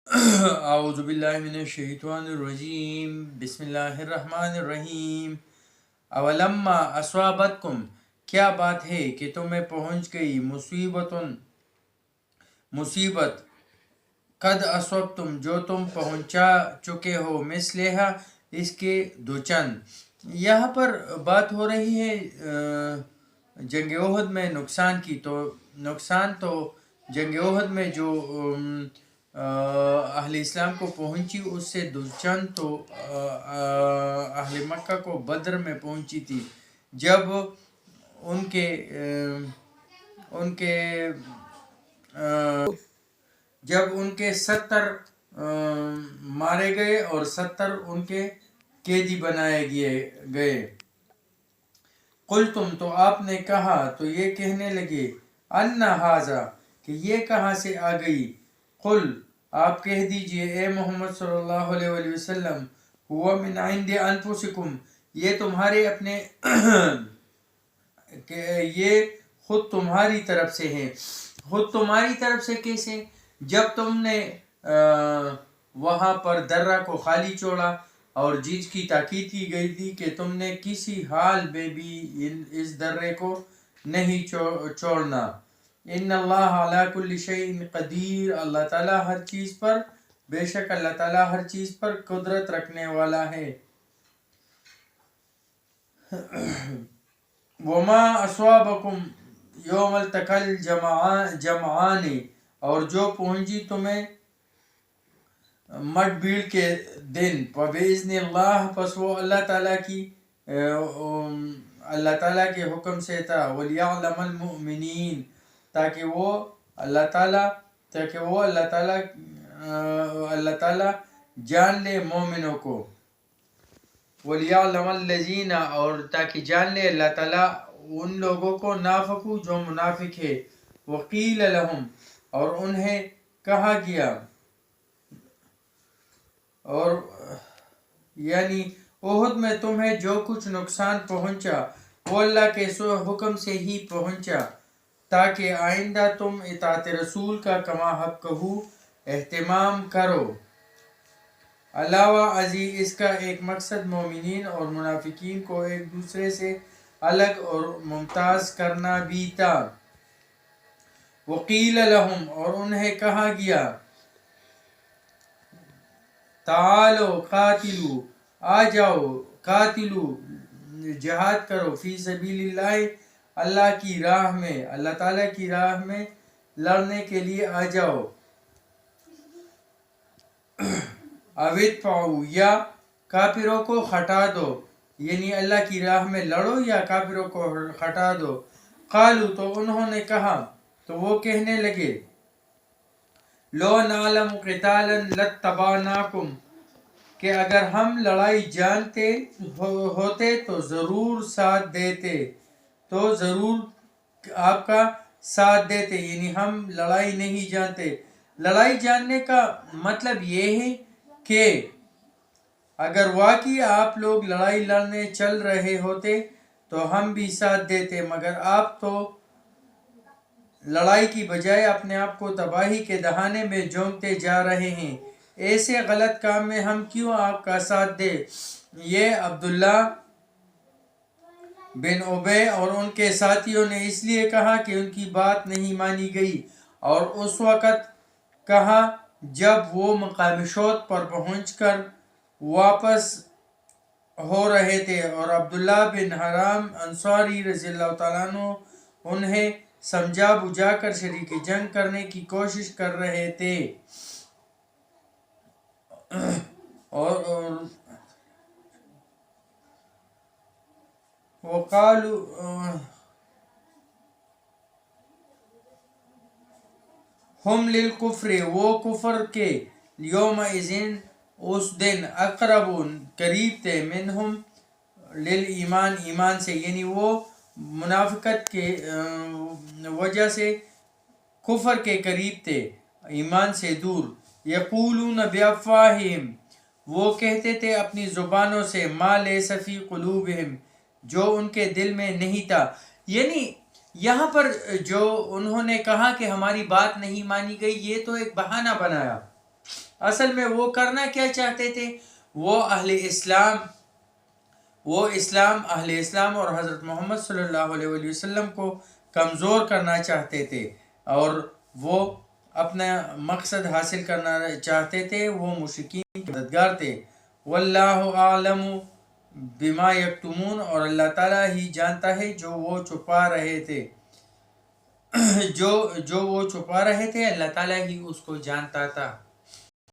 اعوذ باللہ من الشیطان الرجیم بسم اللہ الرحمن الرحیم اولما اصابتکم، کیا بات ہے کہ تمہیں پہنچ گئی مصیبت قد اصبتم، جو تم پہنچا چکے ہو، مثلہا، اس کے دوچند۔ یہاں پر بات ہو رہی ہے جنگ احد میں نقصان کی، تو نقصان تو جنگ احد میں جو اہل اسلام کو پہنچی اس سے دوچند تو اہل مکہ کو بدر میں پہنچی تھی، جب ان کے جب ان کے 70 مارے گئے اور 70 ان کے قیدی بنائے گئے۔ قلتم، تو آپ نے کہا، تو یہ کہنے لگے، ان ھذا، کہ یہ کہاں سے آ گئی۔ قل، آپ کہہ دیجئے اے محمد صلی اللہ علیہ وآلہ وسلم، ہوا من عند انفسکم، یہ تمہارے اپنے یہ خود تمہاری طرف سے ہے۔ خود تمہاری طرف سے کیسے؟ جب تم نے وہاں پر درہ کو خالی چھوڑا اور جس کی تاکید کی گئی تھی کہ تم نے کسی حال میں بھی اس درے کو نہیں چھوڑنا۔ ان اللہ علی کل شیء قدیر، اللہ تعالیٰ ہر چیز پر، بے شک اللہ تعالیٰ ہر چیز پر قدرت رکھنے والا ہے۔ وما اصابکم یوم التقى الجمعان، اور جو پہنچی تمہیں مٹ بھیڑ کے دن، فبإذن اللہ، پس وہ اللہ تعالیٰ کے حکم سے تھا، ولیعلم المؤمنین، تاکہ وہ اللہ تعالیٰ جان لے مومنوں کو، ولیعلم الذین، اور تاکہ جان لے اللہ تعالیٰ ان لوگوں کو، نافقوا، جو منافق ہے، وقیل لہم، اور انہیں کہا گیا، اور یعنی احد میں تمہیں جو کچھ نقصان پہنچا وہ اللہ کے حکم سے ہی پہنچا، تاکہ آئندہ تم اطاعت رسول کا کما حق اہتمام کرو۔ علاوہ ازیں اس کا ایک مقصد مومنین اور منافقین کو ایک دوسرے سے الگ اور ممتاز کرنا بھی تھا۔ وقیل لہم، اور انہیں کہا گیا، تعالو قاتلو، آ جاؤ، قاتلو، جہاد کرو، فی سبیل اللہ، اللہ کی راہ میں، اللہ تعالیٰ کی راہ میں لڑنے کے لیے آ جاؤ۔ او ادفعوا، یا کافروں کو ہٹا دو، یعنی اللہ کی راہ میں لڑو یا کافروں کو ہٹا دو۔ قالوا، تو انہوں نے کہا، تو وہ کہنے لگے، لو نعلم قتالا لاتبعناکم، کہ اگر ہم لڑائی جانتے ہوتے تو ضرور ساتھ دیتے، تو ضرور آپ کا ساتھ دیتے، یعنی ہم لڑائی نہیں جانتے۔ لڑائی جاننے کا مطلب یہ ہے کہ اگر واقعی آپ لوگ لڑائی لڑنے چل رہے ہوتے تو ہم بھی ساتھ دیتے، مگر آپ تو لڑائی کی بجائے اپنے آپ کو تباہی کے دہانے میں جھونکتے جا رہے ہیں، ایسے غلط کام میں ہم کیوں آپ کا ساتھ دیں۔ یہ عبداللہ بن ابی اور ان کے ساتھیوں نے اس لیے کہا کہ ان کی بات نہیں مانی گئی، اور اس وقت کہا جب وہ مقام شوط پر پہنچ کر واپس ہو رہے تھے، اور عبداللہ بن حرام انصاری رضی اللہ تعالیٰ عنہ انہیں سمجھا بجھا کر شریک جنگ کرنے کی کوشش کر رہے تھے، اور وقالوا ہم للکفر، وہ کفر کے، یومئذ، اس دن، اقرب، قریب تھے، منہم، للایمان، ایمان سے، یعنی وہ منافقت کے وجہ سے کفر کے قریب تھے، ایمان سے دور۔ یقولون بافواہہم، وہ کہتے تھے اپنی زبانوں سے، ما لیس فی قلوبہم، جو ان کے دل میں نہیں تھا۔ یعنی یہاں پر جو انہوں نے کہا کہ ہماری بات نہیں مانی گئی، یہ تو ایک بہانہ بنایا اصل میں وہ کرنا کیا چاہتے تھے؟ وہ اہل اسلام اور حضرت محمد صلی اللہ علیہ وآلہ وسلم کو کمزور کرنا چاہتے تھے، اور وہ اپنا مقصد حاصل کرنا چاہتے تھے، وہ مشرکین کے مددگار تھے۔ واللہ اعلم بما یکتمون، اور اللہ تعالیٰ ہی جانتا ہے جو وہ چھپا رہے تھے، جو وہ چھپا رہے تھے اللہ تعالیٰ ہی اس کو جانتا تھا۔